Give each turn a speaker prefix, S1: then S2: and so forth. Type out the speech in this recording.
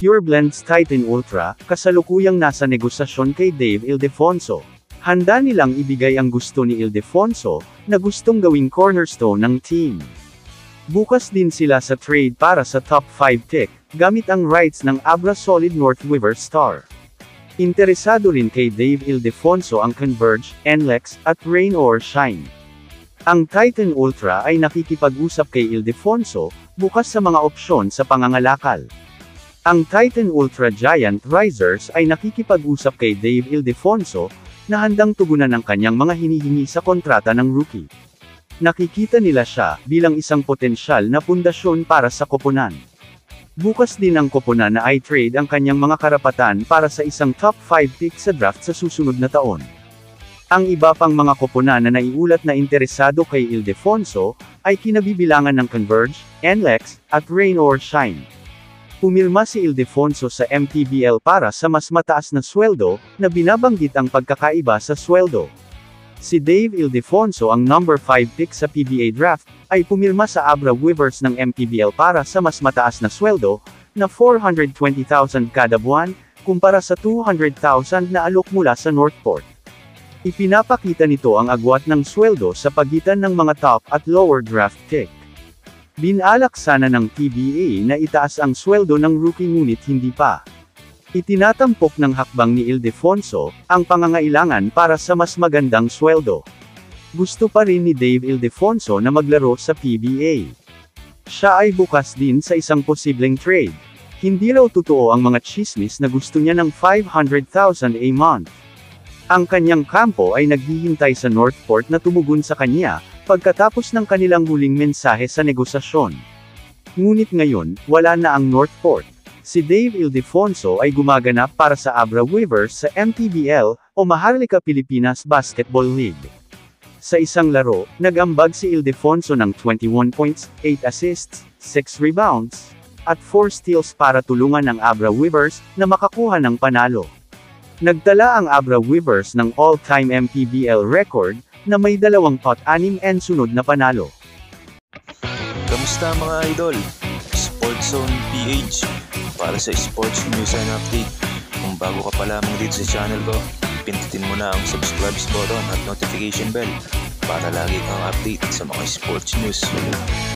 S1: Pure Blends Titan Ultra, kasalukuyang nasa negosasyon kay Dave Ildefonso. Handa nilang ibigay ang gusto ni Ildefonso, na gustong gawing cornerstone ng team. Bukas din sila sa trade para sa top 5 pick, gamit ang rights ng Abra Solid North River Star. Interesado rin kay Dave Ildefonso ang Converge, NLEX, at Rain or Shine. Ang Titan Ultra ay nakikipag-usap kay Ildefonso, bukas sa mga opsyon sa pangangalakal. Ang Titan Ultra Giant Risers ay nakikipag-usap kay Dave Ildefonso, na handang tugunan ang kanyang mga hinihingi sa kontrata ng rookie. Nakikita nila siya bilang isang potensyal na pundasyon para sa koponan. Bukas din ang koponan na i-trade ang kanyang mga karapatan para sa isang top 5 pick sa draft sa susunod na taon. Ang iba pang mga koponan na naiulat na interesado kay Ildefonso, ay kinabibilangan ng Converge, NLEX, at Rain or Shine. Pumirma si Ildefonso sa MPBL para sa mas mataas na sweldo, na binabanggit ang pagkakaiba sa sweldo. Si Dave Ildefonso ang number 5 pick sa PBA draft, ay pumirma sa Abra Weavers ng MPBL para sa mas mataas na sweldo, na 420,000 kada buwan, kumpara sa 200,000 na alok mula sa Northport. Ipinapakita nito ang agwat ng sweldo sa pagitan ng mga top at lower draft pick. Binalak sana ng PBA na itaas ang sweldo ng rookie ngunit hindi pa. Itinatampok ng hakbang ni Ildefonso, ang pangangailangan para sa mas magandang sweldo. Gusto pa rin ni Dave Ildefonso na maglaro sa PBA. Siya ay bukas din sa isang posibleng trade. Hindi raw totoo ang mga chismis na gusto niya ng 500,000 a month. Ang kanyang kampo ay naghihintay sa Northport na tumugon sa kanya, pagkatapos ng kanilang huling mensahe sa negosasyon. Ngunit ngayon, wala na ang Northport. Si Dave Ildefonso ay gumaganap para sa Abra Weavers sa MPBL, o Maharlika Pilipinas Basketball League. Sa isang laro, nag-ambag si Ildefonso ng 21 points, 8 assists, 6 rebounds, at 4 steals para tulungan ang Abra Weavers, na makakuha ng panalo. Nagtala ang Abra Weavers ng all-time MPBL record, na may 26 and sunod na panalo.
S2: Kamusta mga idol? Sports Zone PH para sa sports news and update. Kung bago ka pa lamang dito sa channel ko, pindutin mo na ang subscribe button at notification bell para lagi kang update sa mga sports news.